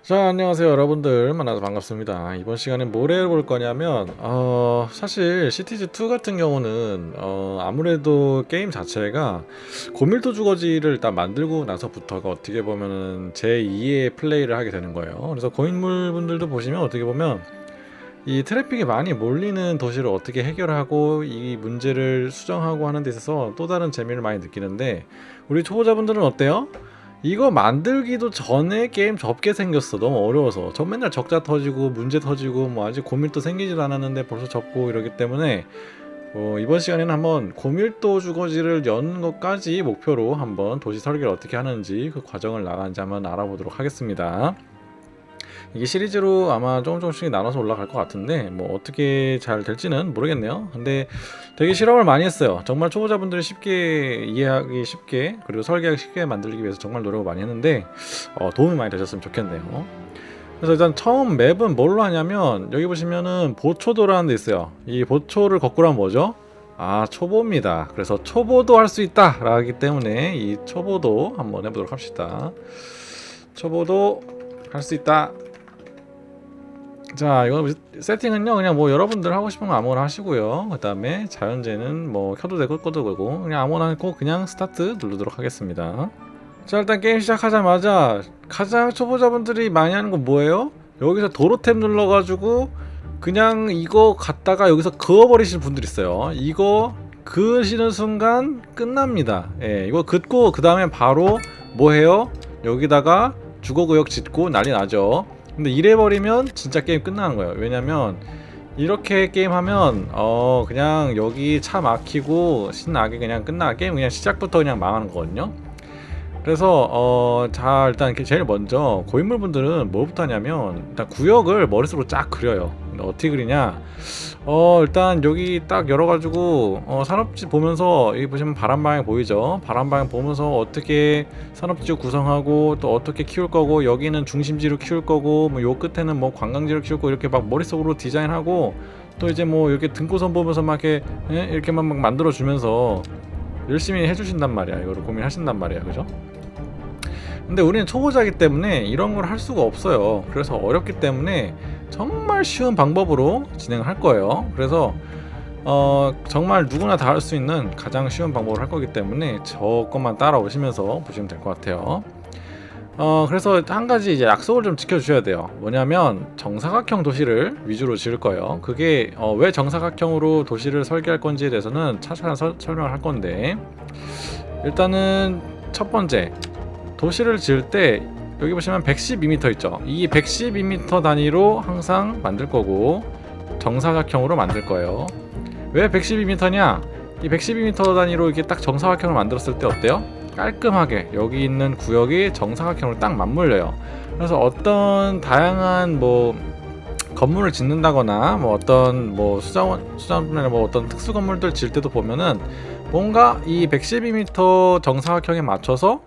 자, 안녕하세요 여러분들. 만나서 반갑습니다. 이번 시간엔 뭘 해볼 거냐면 사실 시티즈2 같은 경우는 아무래도 게임 자체가 고밀도 주거지를 일단 만들고 나서부터가 어떻게 보면은 제2의 플레이를 하게 되는 거예요. 그래서 고인물분들도 보시면 어떻게 보면 이 트래픽이 많이 몰리는 도시를 어떻게 해결하고 이 문제를 수정하고 하는 데 있어서 또 다른 재미를 많이 느끼는데, 우리 초보자분들은 어때요? 이거 만들기도 전에 게임 접게 생겼어. 너무 어려워서. 저 맨날 적자 터지고 문제 터지고 뭐 아직 고밀도 생기지도 않았는데 벌써 접고 이러기 때문에 이번 시간에는 한번 고밀도 주거지를 여는 것까지 목표로 한번 도시 설계를 어떻게 하는지 그 과정을 나간지 한번 알아보도록 하겠습니다. 이게 시리즈로 아마 조금씩 나눠서 올라갈 것 같은데 뭐 어떻게 잘 될지는 모르겠네요. 근데 되게 실험을 많이 했어요. 정말 초보자분들이 쉽게 이해하기 쉽게, 그리고 설계하기 쉽게 만들기 위해서 정말 노력을 많이 했는데 도움이 많이 되셨으면 좋겠네요. 그래서 일단 처음 맵은 뭘로 하냐면, 여기 보시면은 보초도라는 데 있어요. 이 보초를 거꾸로 하면 뭐죠? 초보입니다. 그래서 초보도 할 수 있다 라기 때문에 이 초보도 한번 해보도록 합시다. 초보도 할 수 있다. 자, 이거 세팅은요 그냥 뭐 여러분들 하고 싶은 거 아무거나 하시고요. 그 다음에 자연재는 뭐 켜도 되고 꺼도 되고 그냥 아무거나 하고 그냥 스타트 누르도록 하겠습니다. 자, 일단 게임 시작하자마자 가장 초보자분들이 많이 하는 건 뭐예요? 여기서 도로 탭 눌러가지고 그냥 이거 갖다가 여기서 그어버리시는 분들 있어요. 이거 그으시는 순간 끝납니다. 예, 이거 긋고 그 다음에 바로 뭐 해요? 여기다가 주거구역 짓고 난리 나죠. 근데 이래버리면 진짜 게임 끝나는 거예요. 왜냐면 이렇게 게임하면 그냥 여기 차 막히고 신나게 그냥 게임 그냥 시작부터 그냥 망하는 거거든요. 그래서 자, 일단 제일 먼저 고인물분들은 뭐부터 하냐면 일단 구역을 머릿속으로 쫙 그려요. 근데 어떻게 그리냐, 일단 여기 딱 열어가지고 산업지 보면서, 여기 보시면 바람방향 보이죠? 바람방향 보면서 어떻게 산업지구 구성하고 또 어떻게 키울 거고, 여기는 중심지로 키울 거고 뭐 요 끝에는 뭐 관광지를 키울 거, 이렇게 막 머릿속으로 디자인하고 또 이제 뭐 이렇게 등고선 보면서 막 이렇게만 막 만들어 주면서 열심히 해주신단 말이야. 이거를 고민하신단 말이야, 그죠? 근데 우리는 초보자이기 때문에 이런 걸 할 수가 없어요. 그래서 어렵기 때문에 정말 쉬운 방법으로 진행을 할 거예요. 그래서 정말 누구나 다 할 수 있는 가장 쉬운 방법을 할 거기 때문에 저것만 따라오시면서 보시면 될 것 같아요. 그래서 한 가지 이제 약속을 좀 지켜주셔야 돼요. 뭐냐면 정사각형 도시를 위주로 지을 거예요. 그게 왜 정사각형으로 도시를 설계할 건지에 대해서는 차차히 설명을 할 건데, 일단은 첫 번째, 도시를 지을 때 여기 보시면 112m 있죠. 이 112m 단위로 항상 만들 거고 정사각형으로 만들 거예요. 왜 112m냐? 이 112m 단위로 이렇게 딱 정사각형을 만들었을 때 어때요? 깔끔하게 여기 있는 구역이 정사각형으로 딱 맞물려요. 그래서 어떤 다양한 뭐 건물을 짓는다거나 뭐 어떤 뭐 수자원이나 뭐 어떤 특수 건물들 지을 때도 보면은 뭔가 이 112m 정사각형에 맞춰서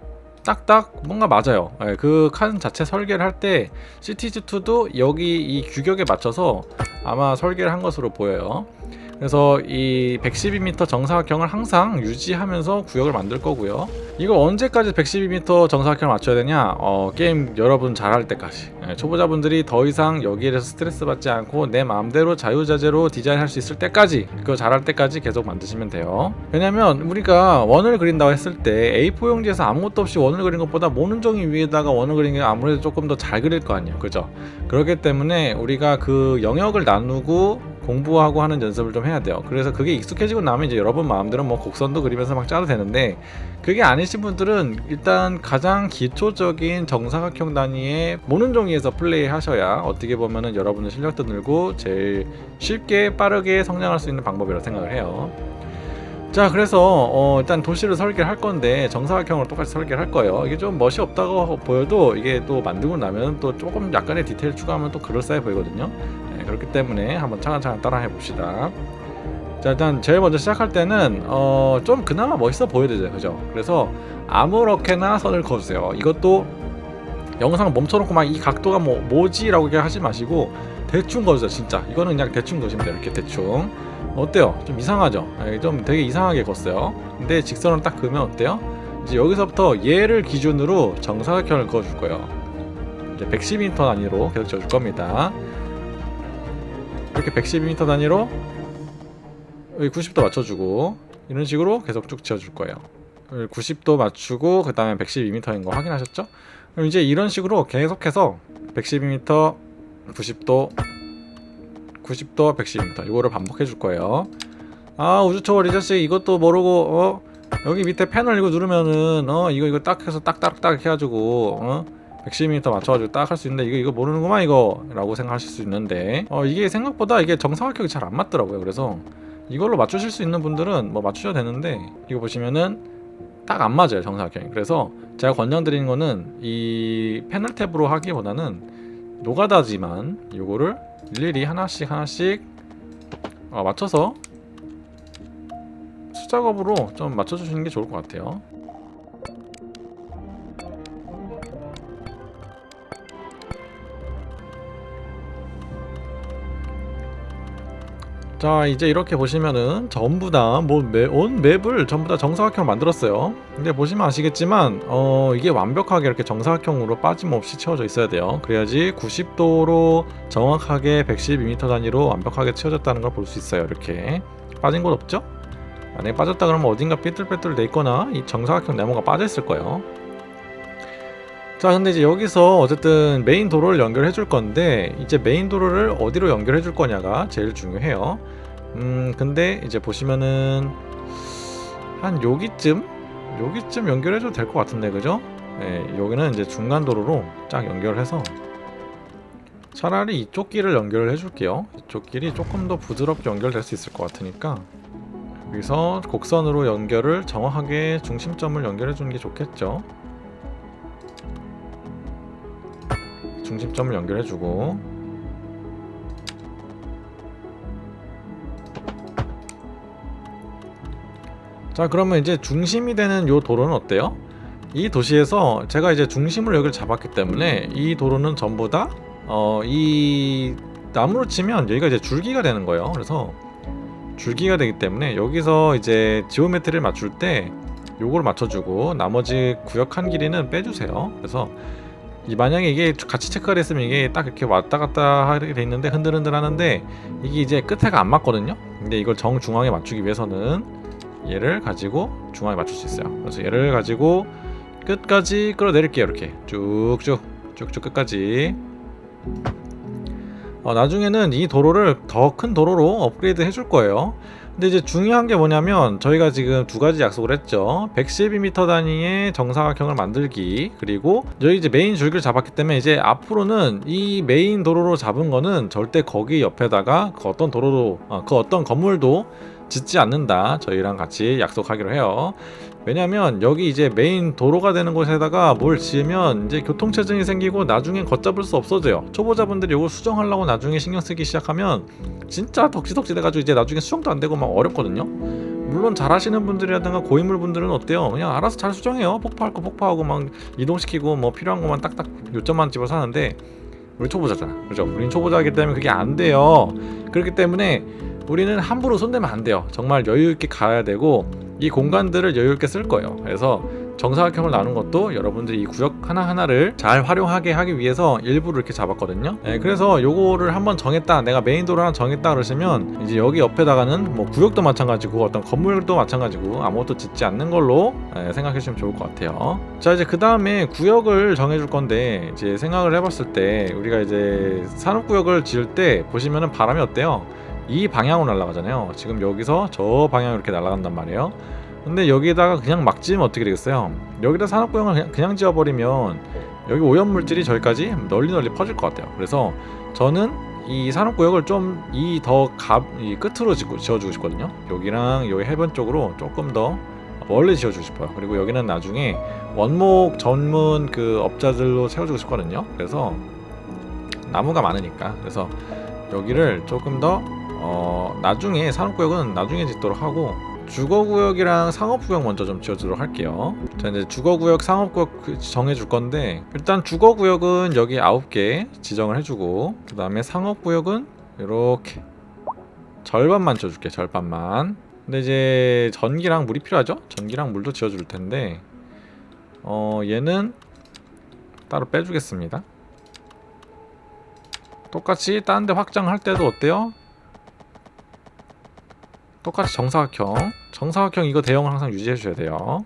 딱딱 뭔가 맞아요. 그 칸 자체 설계를 할 때 시티즈2도 여기 이 규격에 맞춰서 아마 설계를 한 것으로 보여요. 그래서 이 112m 정사각형을 항상 유지하면서 구역을 만들 거고요. 이거 언제까지 112m 정사각형을 맞춰야 되냐? 게임 여러분 잘할 때까지. 초보자분들이 더 이상 여기에 대해서 스트레스 받지 않고 내 마음대로 자유자재로 디자인할 수 있을 때까지, 그거 잘할 때까지 계속 만드시면 돼요. 왜냐면 우리가 원을 그린다고 했을 때 A4 용지에서 아무것도 없이 원을 그린 것보다 모눈종이 위에다가 원을 그린 게 아무래도 조금 더 잘 그릴 거 아니에요, 그죠? 그렇기 때문에 우리가 그 영역을 나누고 공부하고 하는 연습을 좀 해야 돼요. 그래서 그게 익숙해지고 나면 이제 여러분 마음대로 뭐 곡선도 그리면서 막 짜도 되는데, 그게 아니신 분들은 일단 가장 기초적인 정사각형 단위의 모눈종이에서 플레이 하셔야 어떻게 보면은 여러분의 실력도 늘고 제일 쉽게 빠르게 성장할 수 있는 방법이라고 생각을 해요. 자, 그래서 일단 도시를 설계를 할 건데 정사각형으로 똑같이 설계를 할 거예요. 이게 좀 멋이 없다고 보여도 이게 또 만들고 나면 또 조금 약간의 디테일 추가하면 또 그럴싸해 보이거든요. 그렇기 때문에 한번 차근차근 따라해 봅시다. 자, 일단 제일 먼저 시작할 때는 좀 그나마 멋있어 보여야 되죠, 그죠? 그래서 아무렇게나 선을 그어주세요. 이것도 영상 멈춰놓고 막 이 각도가 뭐지? 라고 하지 마시고 대충 그어주세요. 진짜 이거는 그냥 대충 그으시면 돼요. 이렇게 대충. 어때요? 좀 이상하죠? 좀 되게 이상하게 그었어요. 근데 직선을 딱 그으면 어때요? 이제 여기서부터 얘를 기준으로 정사각형을 그어줄 거예요. 이제 112m 단위로 계속 지어줄 겁니다. 이렇게 112m 단위로 여기 90도 맞춰주고 이런 식으로 계속 쭉 지어줄 거예요. 90도 맞추고 그 다음에 112m인 거 확인하셨죠? 그럼 이제 이런 식으로 계속해서 112m, 90도, 90도, 112m 이거를 반복해 줄 거예요. 아, 우주초월 이 자식 이것도 모르고 여기 밑에 패널 이거 누르면은 이거 딱 해서 딱딱딱 해가지고 112m 맞춰가지고 딱 할 수 있는데 이거 모르는구만 이거 라고 생각하실 수 있는데 이게 생각보다 이게 정사각형이 잘 안 맞더라고요. 그래서 이걸로 맞추실 수 있는 분들은 뭐 맞추셔도 되는데 이거 보시면은 딱 안 맞아요, 정사각형이. 그래서 제가 권장드리는 거는 이 패널 탭으로 하기보다는 노가다지만 요거를 일일이 하나씩 맞춰서 수작업으로 좀 맞춰주시는 게 좋을 것 같아요. 자, 이제 이렇게 보시면은 전부 다 온 맵을 전부 다 정사각형으로 만들었어요. 근데 보시면 아시겠지만 이게 완벽하게 이렇게 정사각형으로 빠짐없이 채워져 있어야 돼요. 그래야지 90도로 정확하게 112m 단위로 완벽하게 채워졌다는 걸 볼 수 있어요. 이렇게 빠진 곳 없죠? 만약에 빠졌다 그러면 어딘가 삐뚤빼뚤 돼 있거나 이 정사각형 네모가 빠져 있을 거예요. 자, 근데 이제 여기서 어쨌든 메인 도로를 연결해 줄 건데 이제 메인 도로를 어디로 연결해 줄 거냐가 제일 중요해요. 근데 이제 보시면은 한 여기쯤 연결해 줘도 될 것 같은데, 그죠? 네, 여기는 이제 중간 도로로 쫙 연결해서 차라리 이쪽 길을 연결을 해줄게요. 이쪽 길이 조금 더 부드럽게 연결될 수 있을 것 같으니까 여기서 곡선으로 연결을 정확하게 중심점을 연결해 주는 게 좋겠죠. 중심점을 연결해주고 자, 그러면 이제 중심이 되는 요 도로는 어때요? 이 도시에서 제가 이제 중심으로 여기를 잡았기 때문에 이 도로는 전부 다 이 나무로 치면 여기가 이제 줄기가 되는 거예요. 그래서 줄기가 되기 때문에 여기서 이제 지오메트리를 맞출 때 요걸 맞춰주고 나머지 구역 한 길이는 빼주세요. 그래서 만약에 이게 같이 체크가 됐으면 이게 딱 이렇게 왔다 갔다 하게 돼 있는데 흔들흔들 하는데 이게 이제 끝에가 안 맞거든요. 근데 이걸 정중앙에 맞추기 위해서는 얘를 가지고 중앙에 맞출 수 있어요. 그래서 얘를 가지고 끝까지 끌어내릴게요. 이렇게 쭉쭉 끝까지. 나중에는 이 도로를 더 큰 도로로 업그레이드 해줄 거예요. 근데 이제 중요한 게 뭐냐면 저희가 지금 두 가지 약속을 했죠. 112m 단위의 정사각형을 만들기, 그리고 여기 이제 메인 줄기를 잡았기 때문에 이제 앞으로는 이 메인 도로로 잡은 거는 절대 거기 옆에다가 그 어떤 도로도 그 어떤 건물도 짓지 않는다. 저희랑 같이 약속하기로 해요. 왜냐면 여기 이제 메인 도로가 되는 곳에다가 뭘 지으면 이제 교통체증이 생기고 나중엔 걷잡을 수 없어져요. 초보자분들이 이걸 수정하려고 나중에 신경 쓰기 시작하면 진짜 덕지덕지 돼가지고 이제 나중에 수정도 안 되고 막 어렵거든요. 물론 잘하시는 분들이라든가 고인물 분들은 어때요? 그냥 알아서 잘 수정해요. 폭파할 거 폭파하고 막 이동시키고 뭐 필요한 것만 딱딱 요점만 집어서 하는데 우리 초보자잖아, 그죠? 우린 초보자이기 때문에 그게 안 돼요. 그렇기 때문에 우리는 함부로 손대면 안 돼요. 정말 여유있게 가야 되고 이 공간들을 여유있게 쓸 거예요. 그래서 정사각형을 나눈 것도 여러분들이 이 구역 하나하나를 잘 활용하게 하기 위해서 일부러 이렇게 잡았거든요. 그래서 요거를 한번 정했다, 내가 메인 도로 하나 정했다 그러시면 이제 여기 옆에다가는 뭐 구역도 마찬가지고 어떤 건물도 마찬가지고 아무것도 짓지 않는 걸로 생각해 주시면 좋을 것 같아요. 자, 이제 그 다음에 구역을 정해줄 건데 이제 생각을 해봤을 때 우리가 이제 산업구역을 지을 때 보시면은 바람이 어때요? 이 방향으로 날아가잖아요. 지금 여기서 저 방향으로 이렇게 날아간단 말이에요. 근데 여기다가 그냥 막 지으면 어떻게 되겠어요? 여기다 산업구역을 그냥 지어버리면 여기 오염물질이 저기까지 널리 퍼질 것 같아요. 그래서 저는 이 산업구역을 좀 이 끝으로 지어주고 싶거든요. 여기랑 여기 해변 쪽으로 조금 더 멀리 지어주고 싶어요. 그리고 여기는 나중에 원목 전문 그 업자들로 채워주고 싶거든요. 그래서 나무가 많으니까. 그래서 여기를 조금 더 나중에 산업구역은 나중에 짓도록 하고 주거구역이랑 상업구역 먼저 좀 지어주도록 할게요. 자, 이제 주거구역, 상업구역 정해줄 건데 일단 주거구역은 여기 9개 지정을 해주고 그 다음에 상업구역은 이렇게 절반만 지어줄게. 절반만. 근데 이제 전기랑 물이 필요하죠? 전기랑 물도 지어줄 텐데 얘는 따로 빼주겠습니다. 똑같이 다른 데 확장할 때도 어때요? 똑같이 정사각형 이거 대형을 항상 유지해 주셔야 돼요.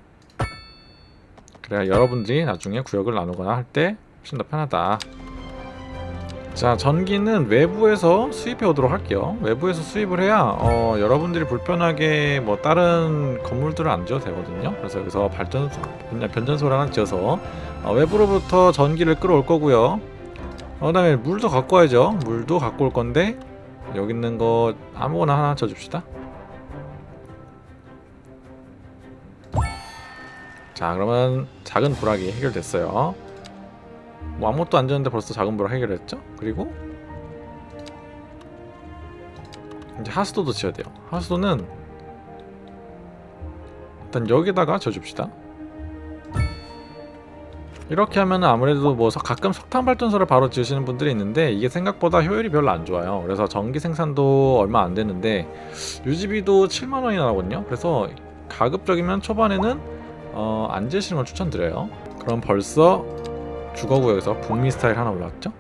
그래야 여러분들이 나중에 구역을 나누거나 할 때 훨씬 더 편하다. 자, 전기는 외부에서 수입해 오도록 할게요. 외부에서 수입을 해야 여러분들이 불편하게 뭐 다른 건물들을 안 지어도 되거든요. 그래서 여기서 변전소를 하나 지어서 외부로부터 전기를 끌어올 거고요. 그 다음에 물도 갖고 와야죠. 물도 갖고 올 건데 여기 있는 거 아무거나 하나 지어줍시다. 자, 그러면 작은 불락이 해결됐어요. 뭐 아무것도 안 지었는데 벌써 작은 불락 해결했죠? 그리고 이제 하수도도 지어야 돼요. 하수도는 일단 여기다가 지어줍시다. 이렇게 하면 아무래도 뭐 가끔 석탄 발전소를 바로 지으시는 분들이 있는데 이게 생각보다 효율이 별로 안 좋아요. 그래서 전기 생산도 얼마 안 되는데 유지비도 7만원이나 나거든요. 그래서 가급적이면 초반에는 안 지으시는 걸 추천드려요. 그럼 벌써 주거구역에서 북미 스타일 하나 올라왔죠?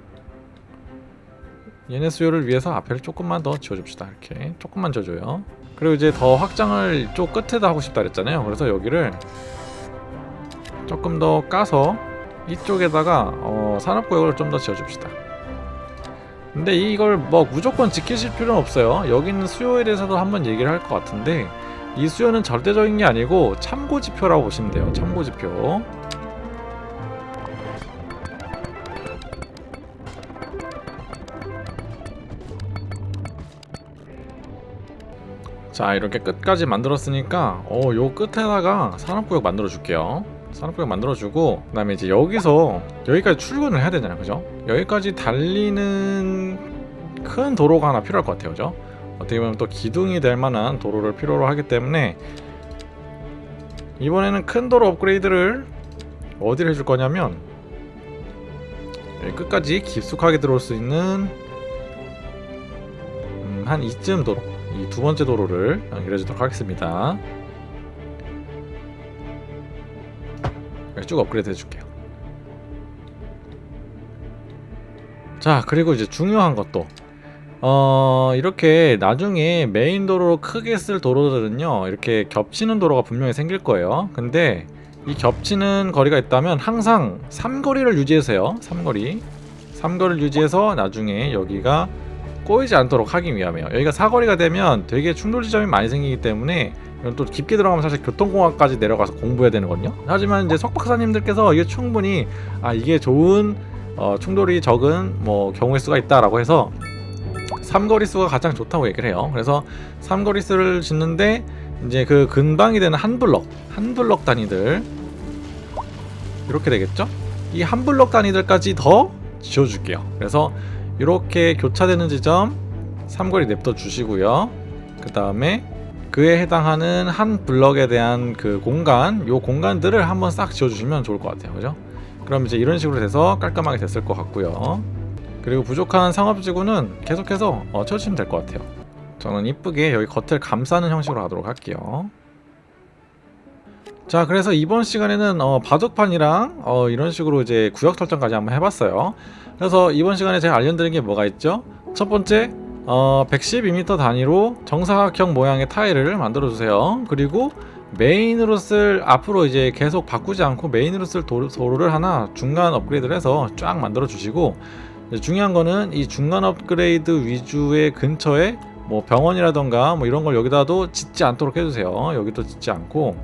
얘네 수요를 위해서 앞에를 조금만 더 지어줍시다. 이렇게 조금만 지어줘요. 그리고 이제 더 확장을 이쪽 끝에다 하고 싶다 그랬잖아요. 그래서 여기를 조금 더 까서 이쪽에다가 산업구역을 좀 더 지어줍시다. 근데 이걸 뭐 무조건 지키실 필요는 없어요. 여기 있는 수요에 대해서도 한번 얘기를 할 것 같은데 이 수요는 절대적인 게 아니고 참고지표라고 보시면 돼요. 참고지표. 자, 이렇게 끝까지 만들었으니까 요 끝에다가 산업구역 만들어 줄게요. 산업구역 만들어주고 그 다음에 이제 여기서 여기까지 출근을 해야 되잖아요, 그죠? 여기까지 달리는 큰 도로가 하나 필요할 것 같아요, 그죠? 어떻게 보면 또 기둥이 될 만한 도로를 필요로 하기 때문에 이번에는 큰 도로 업그레이드를 어디를 해줄 거냐면 여기 끝까지 깊숙하게 들어올 수 있는 한 이쯤 도로, 이 두 번째 도로를 연결해주도록 하겠습니다. 쭉 업그레이드 해줄게요. 자, 그리고 이제 중요한 것도 이렇게 나중에 메인 도로로 크게 쓸 도로들은요 이렇게 겹치는 도로가 분명히 생길 거예요. 근데 이 겹치는 거리가 있다면 항상 삼거리를 유지하세요. 삼거리를 유지해서 나중에 여기가 꼬이지 않도록 하기 위함이에요. 여기가 사거리가 되면 되게 충돌 지점이 많이 생기기 때문에 이건 또 깊게 들어가면 사실 교통공학까지 내려가서 공부해야 되거든요. 하지만 이제 석 박사님들께서 이게 충분히 이게 좋은 충돌이 적은 뭐 경우의 수가 있다라고 해서 삼거리 수가 가장 좋다고 얘기를 해요. 그래서 삼거리 수를 짓는데 이제 그 근방이 되는 한 블럭 단위들 이렇게 되겠죠? 이 한 블럭 단위들까지 더 지어줄게요. 그래서 이렇게 교차되는 지점 삼거리 냅둬 주시고요. 그 다음에 그에 해당하는 한 블럭에 대한 그 공간, 요 공간들을 한번 싹 지어주시면 좋을 것 같아요. 그죠? 그럼 이제 이런 식으로 돼서 깔끔하게 됐을 것 같고요. 그리고 부족한 상업지구는 계속해서 채워주시면 될 것 같아요. 저는 이쁘게 여기 겉을 감싸는 형식으로 하도록 할게요. 자, 그래서 이번 시간에는 바둑판이랑 이런 식으로 이제 구역 설정까지 한번 해봤어요. 그래서 이번 시간에 제가 알려드린 게 뭐가 있죠? 첫 번째 112m 단위로 정사각형 모양의 타일을 만들어 주세요. 그리고 메인으로 쓸 앞으로 이제 계속 바꾸지 않고 메인으로 쓸 도로를 하나 중간 업그레이드를 해서 쫙 만들어 주시고, 중요한 거는 이 중간 업그레이드 위주의 근처에 뭐 병원이라던가 뭐 이런 걸 여기다도 짓지 않도록 해주세요. 여기도 짓지 않고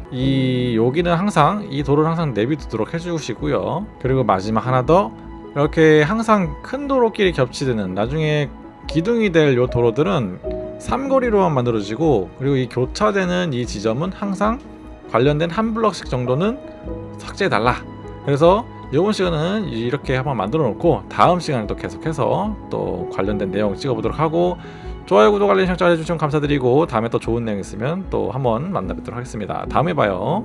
여기는 항상 이 도로를 항상 내비두도록 해주시고요. 그리고 마지막 하나 더, 이렇게 항상 큰 도로끼리 겹치는 나중에 기둥이 될 요 도로들은 삼거리로만 만들어지고, 그리고 이 교차되는 이 지점은 항상 관련된 한 블럭씩 정도는 삭제해달라. 그래서 이번 시간은 이렇게 한번 만들어 놓고 다음 시간에 또 계속해서 또 관련된 내용 찍어보도록 하고, 좋아요, 구독, 알림 설정 해주시면 감사드리고, 다음에 또 좋은 내용 있으면 또 한번 만나 뵙도록 하겠습니다. 다음에 봐요.